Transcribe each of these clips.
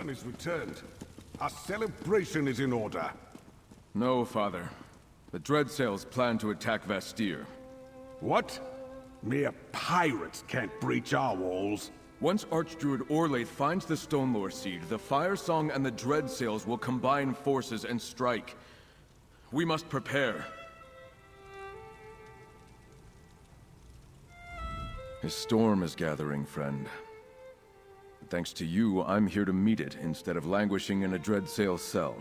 son is returned. Our celebration is in order. No, Father. The Dreadsails plan to attack Vastir. What? Mere pirates can't breach our walls. Once Archdruid Orlaith finds the Stonelore Seed, the Firesong and the Dreadsails will combine forces and strike. We must prepare. A storm is gathering, friend. Thanks to you, I'm here to meet it instead of languishing in a Dreadsail cell.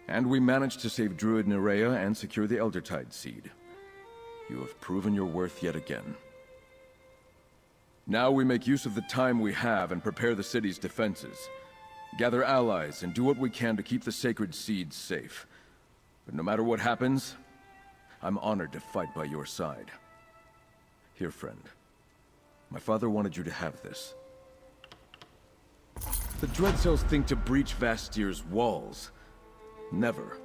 And we managed to save Druid Nerea and secure the Eldertide Seed. You have proven your worth yet again. Now we make use of the time we have and prepare the city's defenses. Gather allies and do what we can to keep the sacred seeds safe. But no matter what happens, I'm honored to fight by your side. Here, friend. My father wanted you to have this. The Dreadsails think to breach Vastir's walls. Never.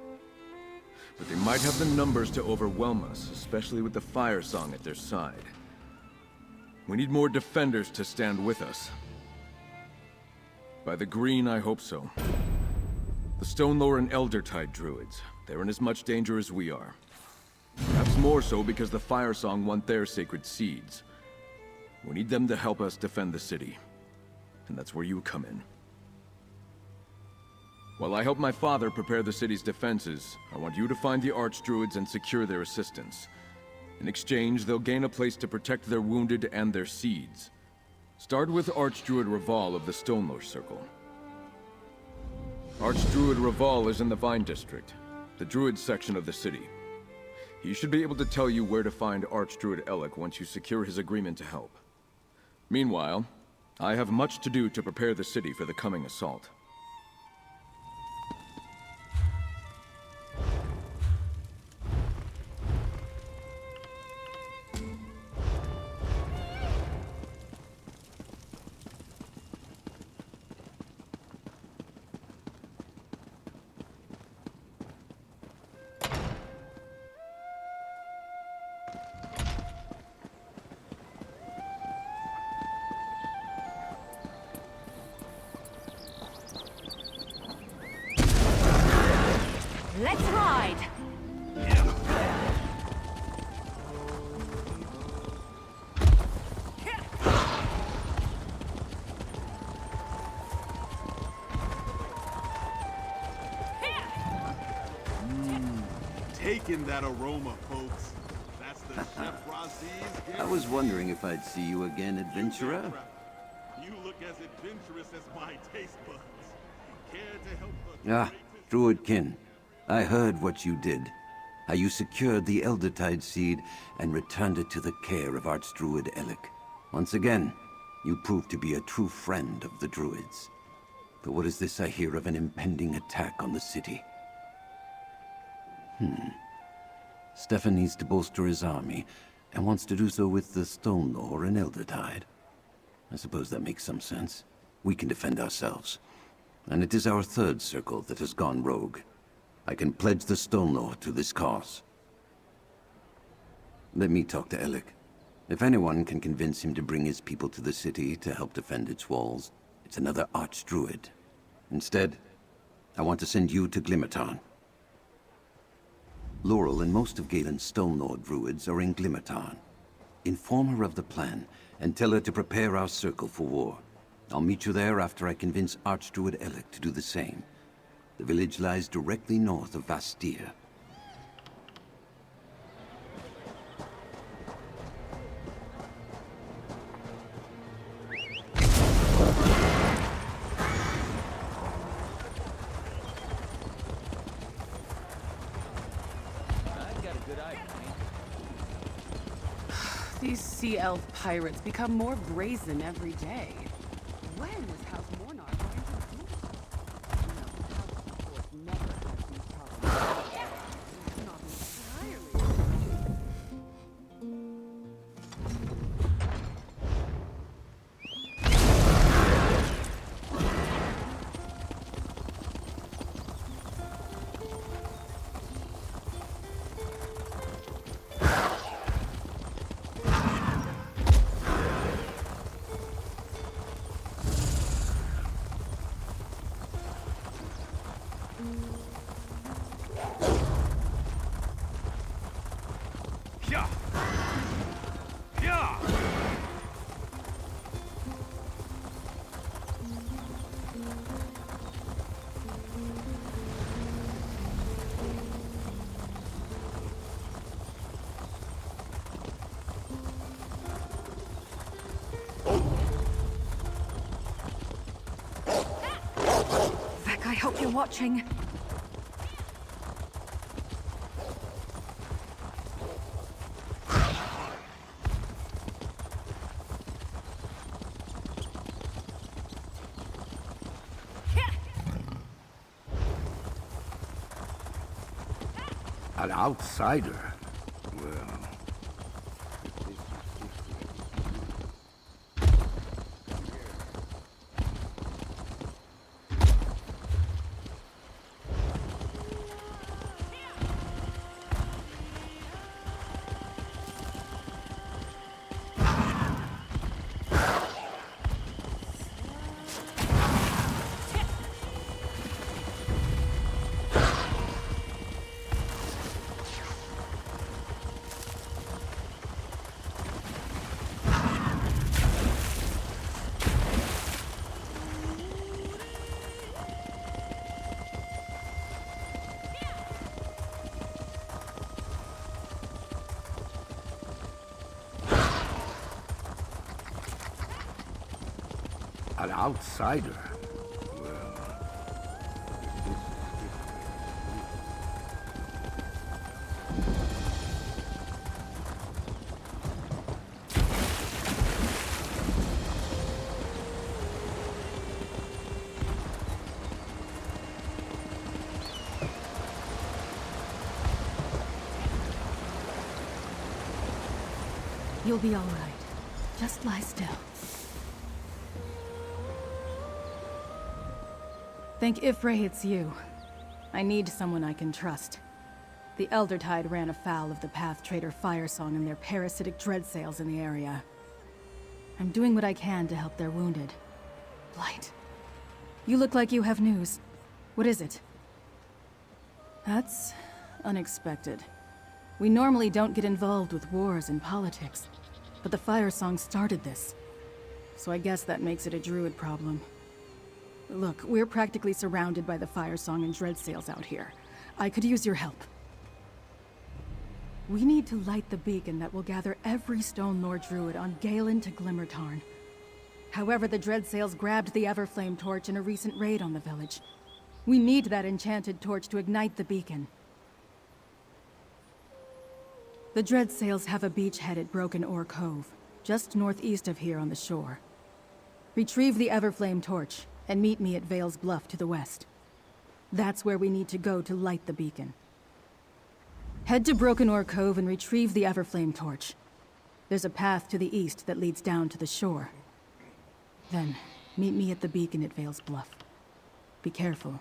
But they might have the numbers to overwhelm us, especially with the Firesong at their side. We need more defenders to stand with us. By the green, I hope so. The Stonelore and Eldertide druids, they're in as much danger as we are. Perhaps more so because the Firesong want their sacred seeds. We need them to help us defend the city. And that's where you come in. While I help my father prepare the city's defenses, I want you to find the Archdruids and secure their assistance. In exchange, they'll gain a place to protect their wounded and their seeds. Start with Archdruid Raval of the Stonelore Circle. Archdruid Raval is in the Vine District, the Druid section of the city. He should be able to tell you where to find Archdruid Elec once you secure his agreement to help. Meanwhile, I have much to do to prepare the city for the coming assault. Let's ride! Taking that aroma, folks. That's the Chef Razi's. I was wondering if I'd see you again, adventurer. You look as adventurous as my taste buds. Care to help Ah, Druidkin. I heard what you did. How you secured the Eldertide Seed and returned it to the care of Archdruid Elec. Once again, you proved to be a true friend of the Druids. But what is this I hear of an impending attack on the city? Stefan needs to bolster his army, and wants to do so with the Stonelore and Eldertide. I suppose that makes some sense. We can defend ourselves. And it is our third circle that has gone rogue. I can pledge the Stonelore to this cause. Let me talk to Elec. If anyone can convince him to bring his people to the city to help defend its walls, it's another Archdruid. Instead, I want to send you to Glimmertown. Laurel and most of Galen's Stonelore druids are in Glimmertown. Inform her of the plan, and tell her to prepare our circle for war. I'll meet you there after I convince Archdruid Elec to do the same. The village lies directly north of Vastir. These sea elf pirates become more brazen every day. When was House Mornar going to do this? House, of course, never has these problems. It's not entirely. you're watching. An outsider? Well... An outsider? You'll be all right. Just lie still. Thank Ifray it's you. I need someone I can trust. The Eldertide ran afoul of the Path Trader Firesong and their parasitic dread sails in the area. I'm doing what I can to help their wounded. Blight. You look like you have news. What is it? That's unexpected. We normally don't get involved with wars and politics, but the Firesong started this. So I guess that makes it a druid problem. Look, we're practically surrounded by the Firesong and dread sails out here. I could use your help. We need to light the beacon that will gather every Stone Lord Druid on Galen to Glimmertarn. However, the dread sails grabbed the Everflame torch in a recent raid on the village. We need that enchanted torch to ignite the beacon. The dread sails have a beachhead at Broken Oar Cove, just northeast of here on the shore. Retrieve the Everflame torch, and meet me at Vale's Bluff to the west. That's where we need to go to light the beacon. Head to Broken Oar Cove and retrieve the Everflame torch. There's a path to the east that leads down to the shore. Then, meet me at the beacon at Vale's Bluff. Be careful.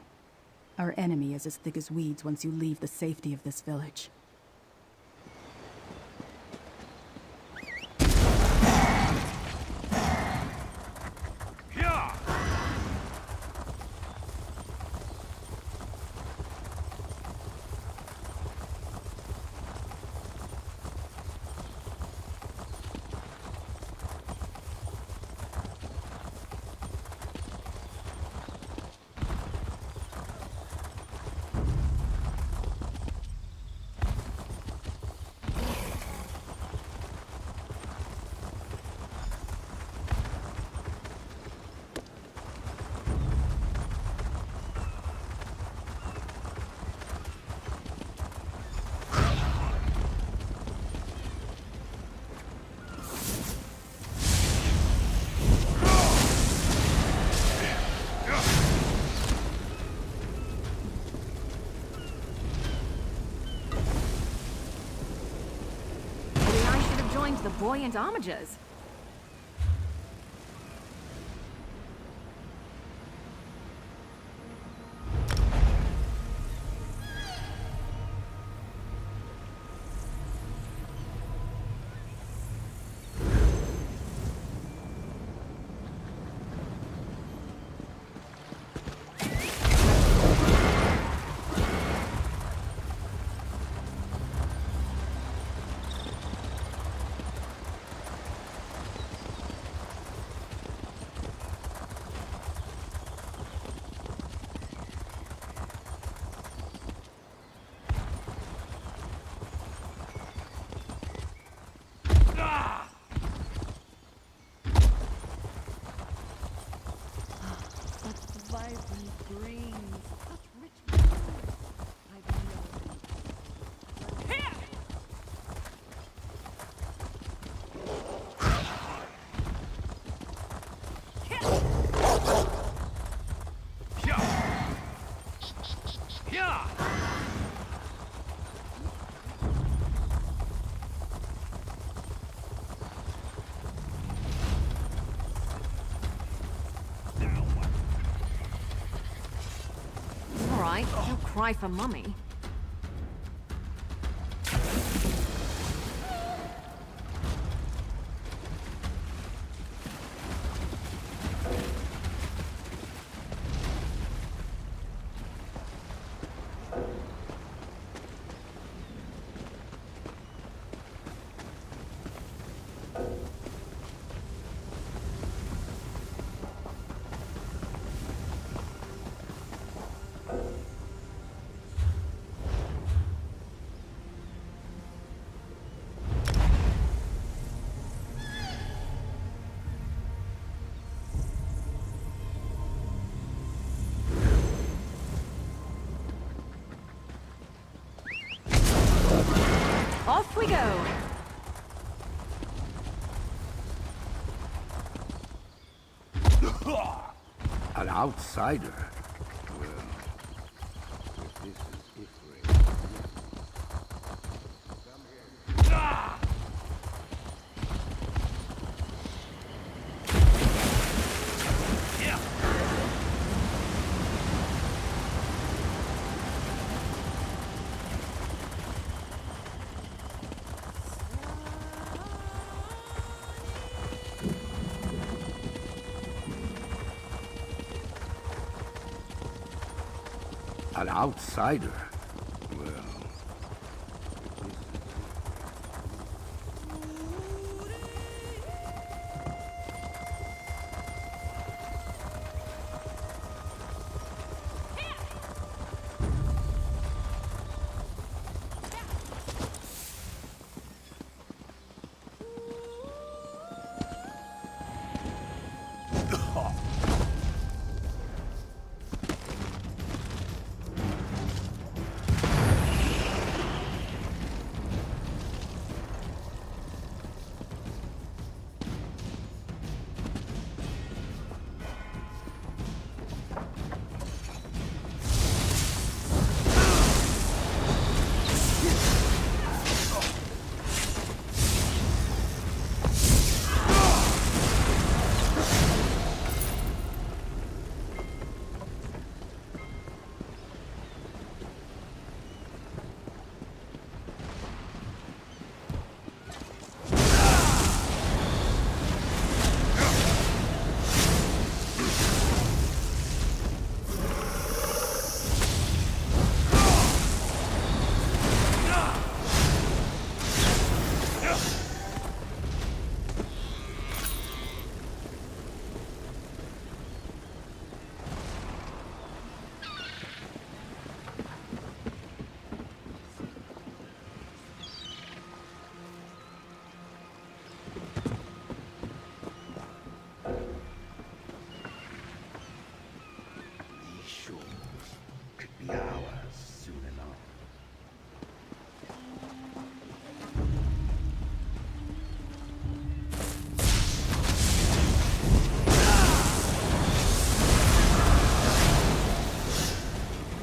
Our enemy is as thick as weeds once you leave the safety of this village. The buoyant homages. cry for mummy. Off we go! An outsider? Well, this is different. An outsider? Well...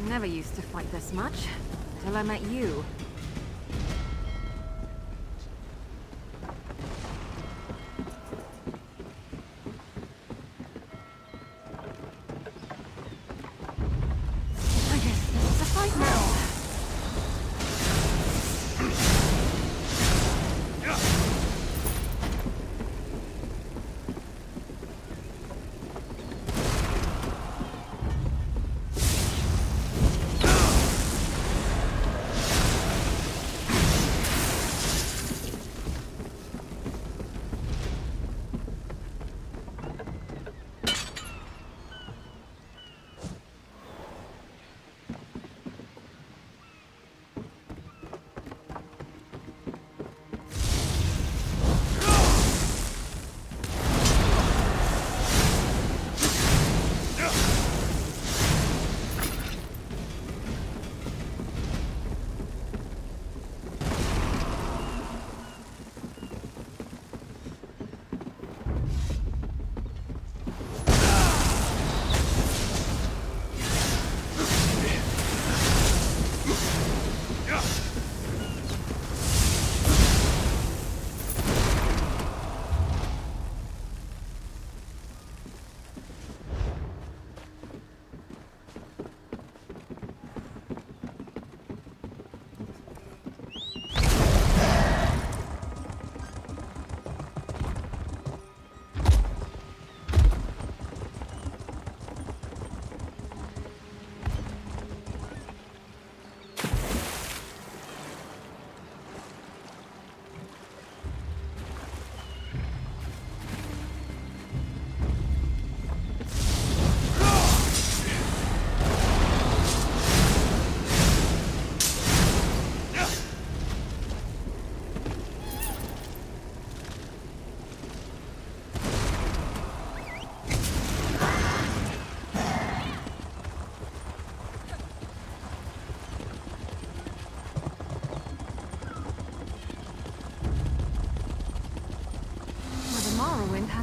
Never used to fight this much, till I met you. I guess this is a fight now.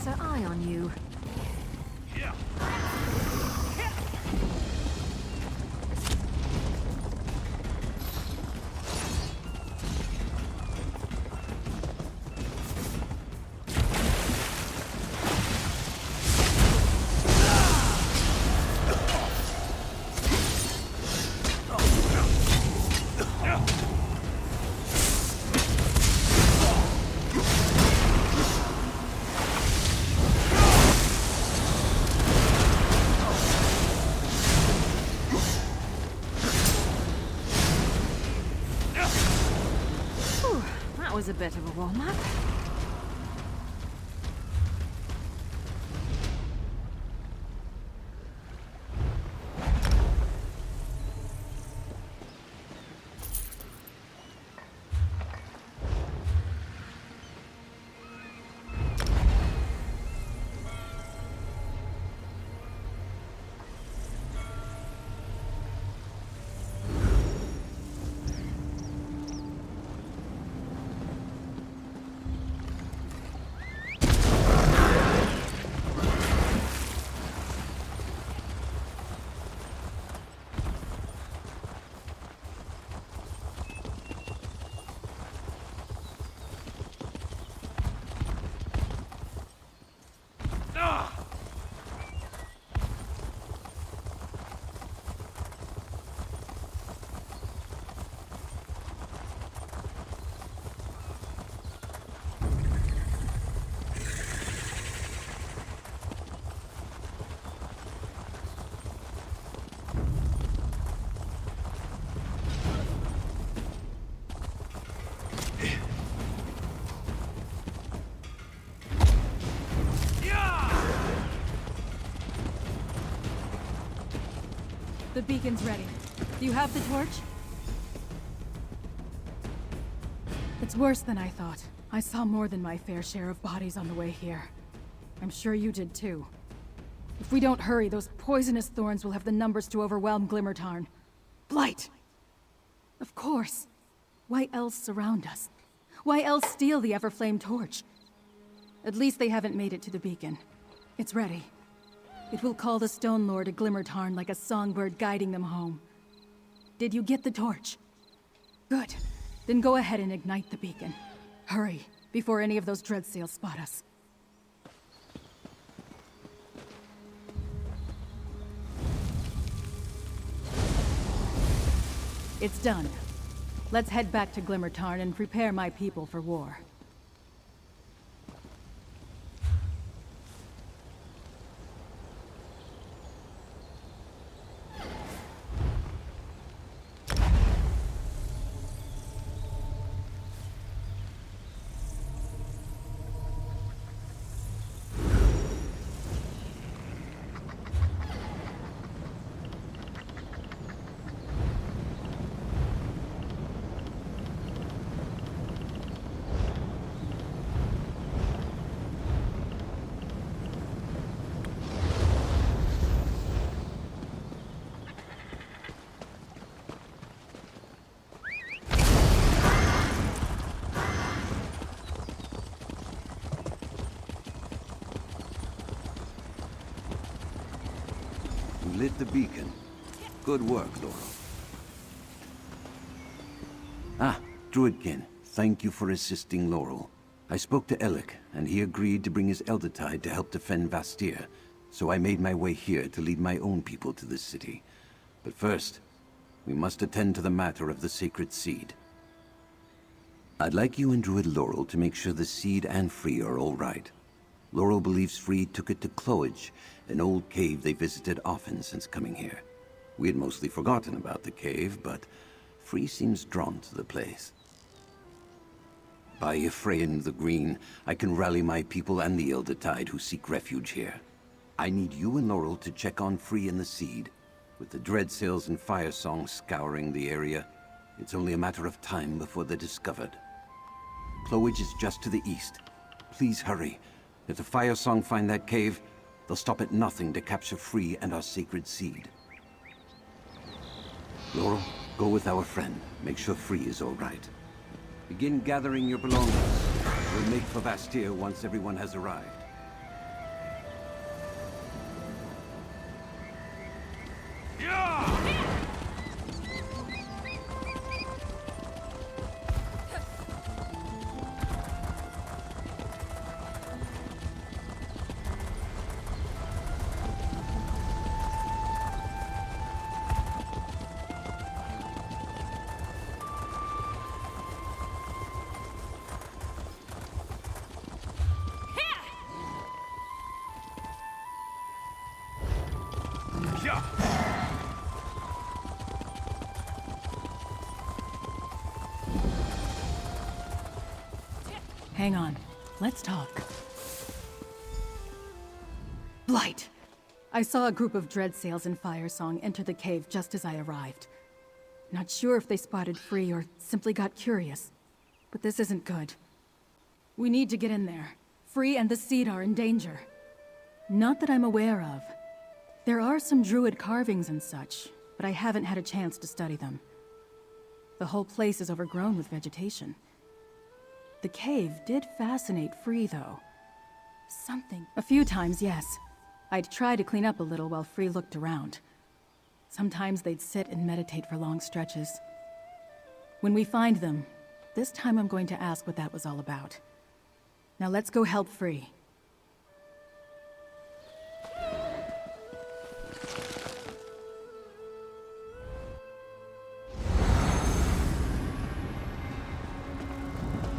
closer eye on you. That was a bit of a warm-up. The beacon's ready. Do you have the torch? It's worse than I thought. I saw more than my fair share of bodies on the way here. I'm sure you did too. If we don't hurry, those poisonous thorns will have the numbers to overwhelm Glimmertarn. Blight! Of course. Why else surround us? Why else steal the Everflame torch? At least they haven't made it to the beacon. It's ready. It will call the Stone Lord to Glimmertarn like a songbird guiding them home. Did you get the torch? Good. Then go ahead and ignite the beacon. Hurry, before any of those Dreadsails spot us. It's done. Let's head back to Glimmertarn and prepare my people for war. You lit the beacon. Good work, Laurel. Ah, Druidkin, thank you for assisting Laurel. I spoke to Alec, and he agreed to bring his Eldertide to help defend Vastir, so I made my way here to lead my own people to this city. But first, we must attend to the matter of the sacred seed. I'd like you and Druid Laurel to make sure the seed and Free are all right. Laurel believes Free took it to Cloage, an old cave they visited often since coming here. We had mostly forgotten about the cave, but Free seems drawn to the place. By Ephraim the Green, I can rally my people and the Eldertide who seek refuge here. I need you and Laurel to check on Free and the seed. With the Dreadsails and Firesong scouring the area, it's only a matter of time before they're discovered. Cloage is just to the east. Please hurry. If the Firesong find that cave, they'll stop at nothing to capture Free and our sacred seed. Laurel, go with our friend. Make sure Free is all right. Begin gathering your belongings. We'll make for Vastir once everyone has arrived. Hang on. Let's talk. Blight! I saw a group of Dreadsails in Firesong enter the cave just as I arrived. Not sure if they spotted Free or simply got curious. But this isn't good. We need to get in there. Free and the Seed are in danger. Not that I'm aware of. There are some druid carvings and such, but I haven't had a chance to study them. The whole place is overgrown with vegetation. The cave did fascinate Free, though. Something... A few times, yes. I'd try to clean up a little while Free looked around. Sometimes they'd sit and meditate for long stretches. When we find them, this time I'm going to ask what that was all about. Now let's go help Free.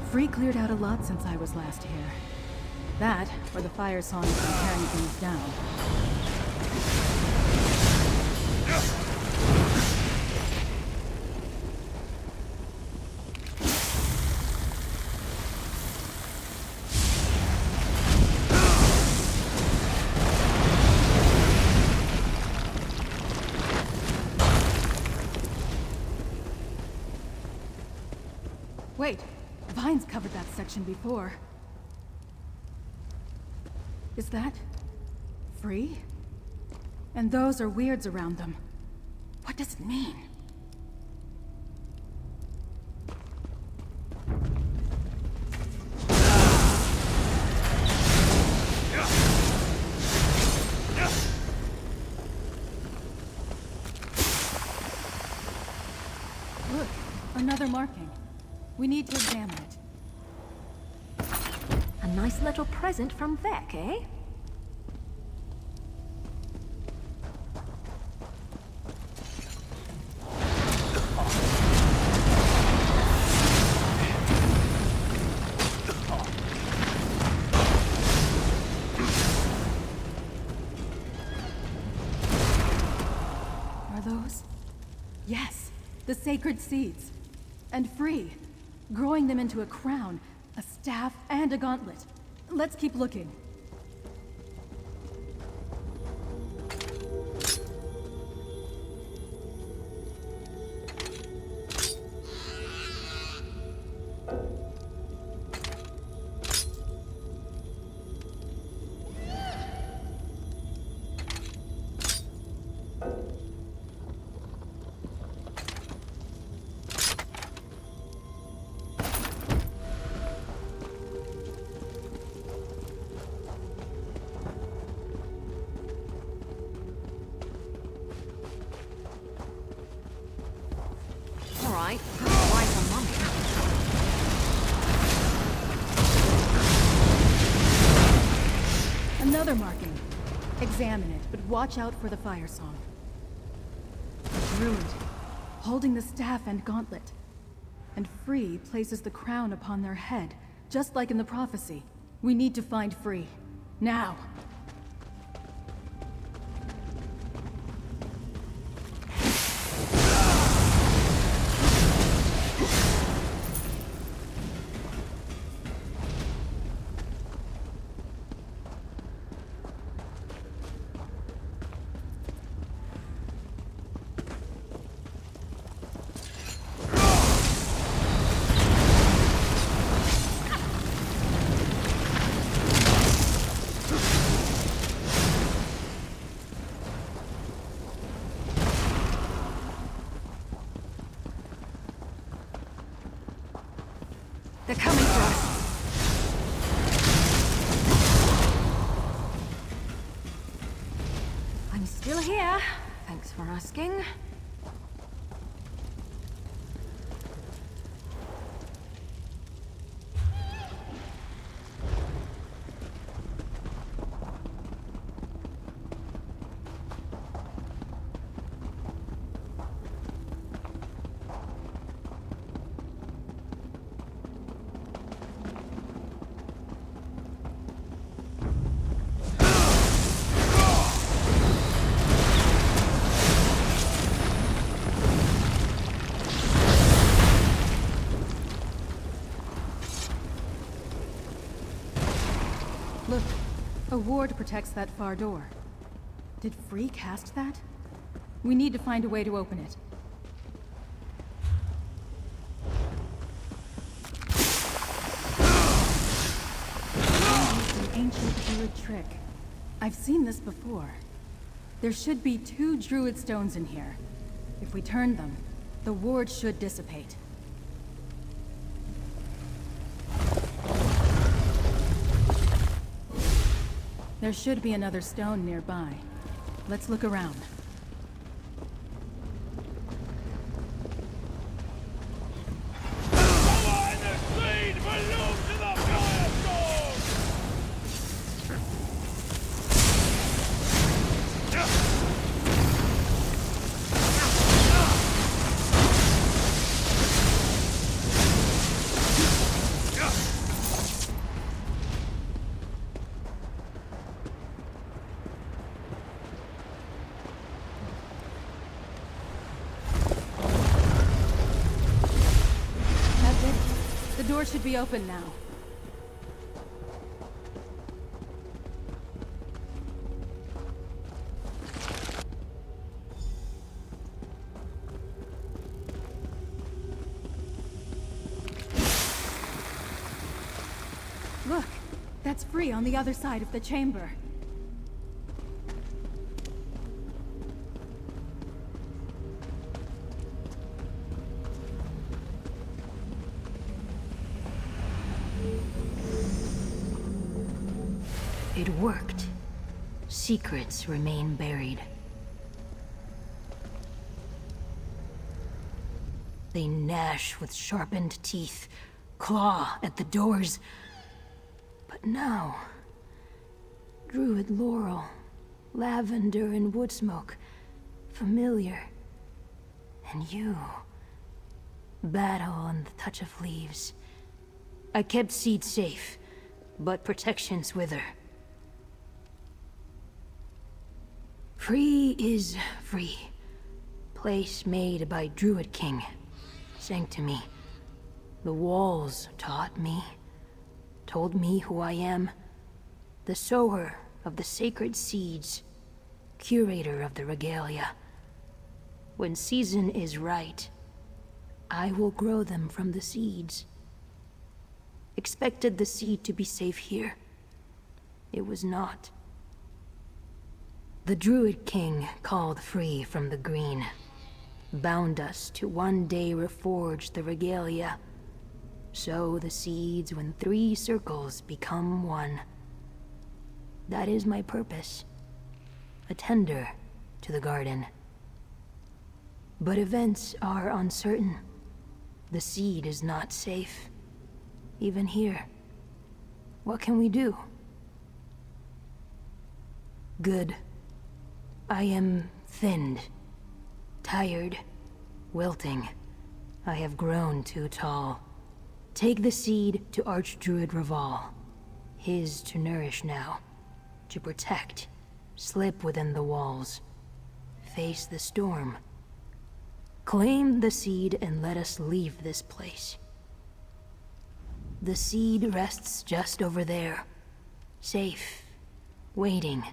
Free cleared out a lot since I was last here. That, or the Firesong has been tearing things down. Wait, vines covered that section before. Is that... Free? And those are weirds around them. What does it mean? Look, another marking. We need to examine it. A nice little present from Vec, eh? Are those? Yes, the sacred seeds. And Free. Growing them into a crown, a staff, and a gauntlet. Let's keep looking. Alright, why for Mummy? Another marking. Examine it, but watch out for the Firesong. A druid, holding the staff and gauntlet. And Free places the crown upon their head, just like in the prophecy. We need to find Free. Now! They're coming for us. I'm still here. Thanks for asking. A ward protects that far door. Did Free cast that? We need to find a way to open it. It's an ancient druid trick. I've seen this before. There should be 2 druid stones in here. If we turn them, the ward should dissipate. There should be another stone nearby. Let's look around. The door should be open now. Look, that's Free on the other side of the chamber. It worked. Secrets remain buried. They gnash with sharpened teeth, claw at the doors. But now, Druid laurel, lavender and wood smoke, familiar. And you, battle and the touch of leaves. I kept seed safe, but protections wither. Free is free. Place made by Druid King. Sanctity. The walls taught me. Told me who I am. The sower of the sacred seeds. Curator of the regalia. When season is right, I will grow them from the seeds. Expected the seed to be safe here. It was not. The Druid King called Free from the green. Bound us to one day reforge the regalia. Sow the seeds when 3 circles become one. That is my purpose. A tender to the garden. But events are uncertain. The seed is not safe. Even here. What can we do? Good. I am thinned, tired, wilting. I have grown too tall. Take the seed to Archdruid Raval. His to nourish now. To protect. Slip within the walls. Face the storm. Claim the seed and let us leave this place. The seed rests just over there. Safe. Waiting.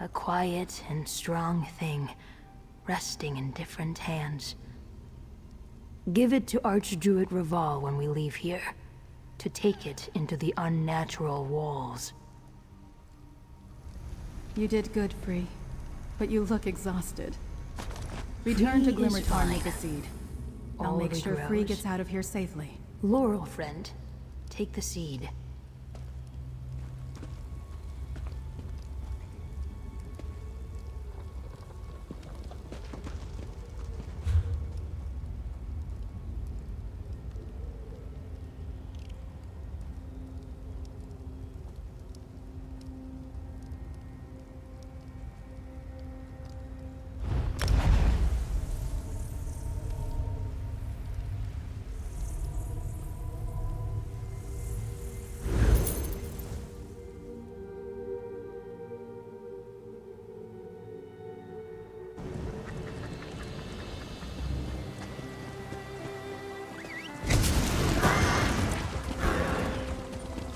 A quiet and strong thing, resting in different hands. Give it to Archdruid Raval when we leave here, to take it into the unnatural walls. You did good, Free, but you look exhausted. Return to Free is Glimmertarn with fine. the seed. I'll All make sure Free regrows. gets out of here safely. Laurel, friend, take the seed.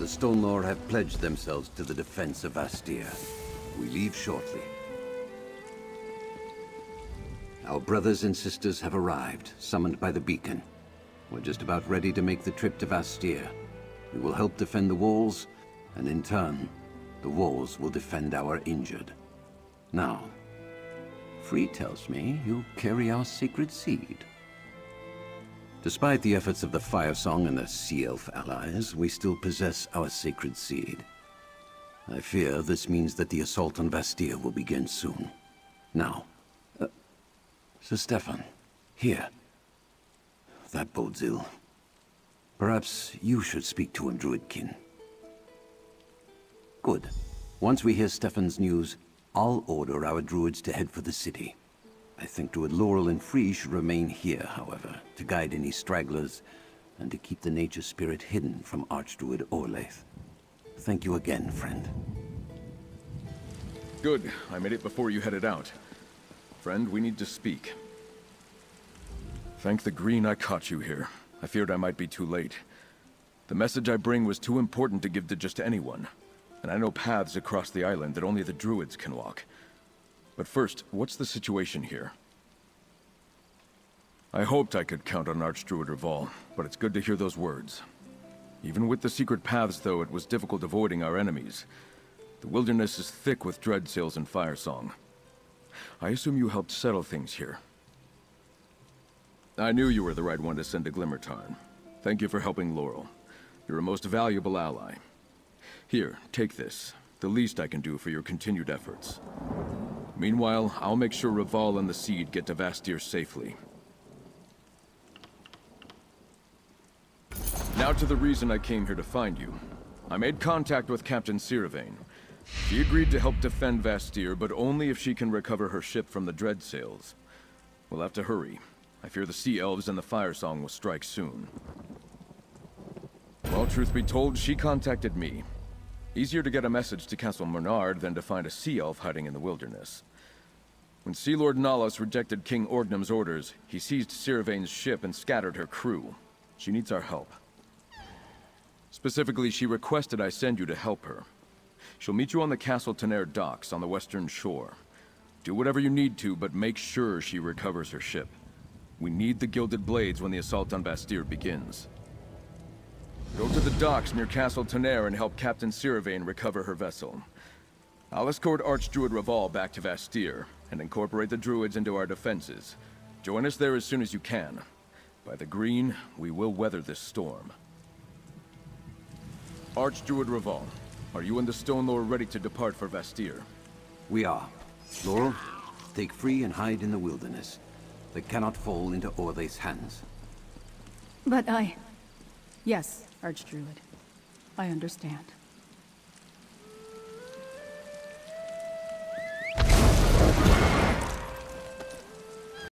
Stone Lore have pledged themselves to the defense of Vastir. We leave shortly. Our brothers and sisters have arrived, summoned by the beacon. We're just about ready to make the trip to Vastir. We will help defend the walls, and in turn, the walls will defend our injured. Now, Free tells me you carry our sacred seed. Despite the efforts of the Firesong and the Sea Elf allies, we still possess our sacred seed. I fear this means that the assault on Vastir will begin soon. Now, Sir Stefan, here. That bodes ill. Perhaps you should speak to him, Druidkin. Good. Once we hear Stefan's news, I'll order our druids to head for the city. I think Druid Laurel and Free should remain here, however, to guide any stragglers, and to keep the nature spirit hidden from Archdruid Orlaith. Thank you again, friend. Good. I made it before you headed out. Friend, we need to speak. Thank the Green I caught you here. I feared I might be too late. The message I bring was too important to give to just anyone. And I know paths across the island that only the druids can walk. But first, what's the situation here? I hoped I could count on Archdruid Reval, but it's good to hear those words. Even with the secret paths, though, it was difficult avoiding our enemies. The wilderness is thick with dreadsails and Firesong. I assume you helped settle things here. I knew you were the right one to send to Glimmertarn. Thank you for helping Laurel. You're a most valuable ally. Here, take this. The least I can do for your continued efforts. Meanwhile, I'll make sure Reval and the Seed get to Vastir safely. Now to the reason I came here to find you. I made contact with Captain Siravain. She agreed to help defend Vastir, but only if she can recover her ship from the Dreadsails. We'll have to hurry. I fear the Sea Elves and the Firesong will strike soon. Well, truth be told, she contacted me. Easier to get a message to Castle Mernard than to find a Sea Elf hiding in the wilderness. When Sea Lord Nalos rejected King Orgnum's orders, he seized Siravain's ship and scattered her crew. She needs our help. Specifically, she requested I send you to help her. She'll meet you on the Castle Tenair docks on the western shore. Do whatever you need to, but make sure she recovers her ship. We need the Gilded Blades when the assault on Vastir begins. Go to the docks near Castle Tenair and help Captain Siravain recover her vessel. I'll escort Archdruid Reval back to Vastir, and incorporate the druids into our defenses. Join us there as soon as you can. By the Green, we will weather this storm. Archdruid Reval, are you and the Stone Lord ready to depart for Vastir? We are. Laurel, take Free and hide in the wilderness. They cannot fall into Orlaith's hands. But Yes, Archdruid. I understand.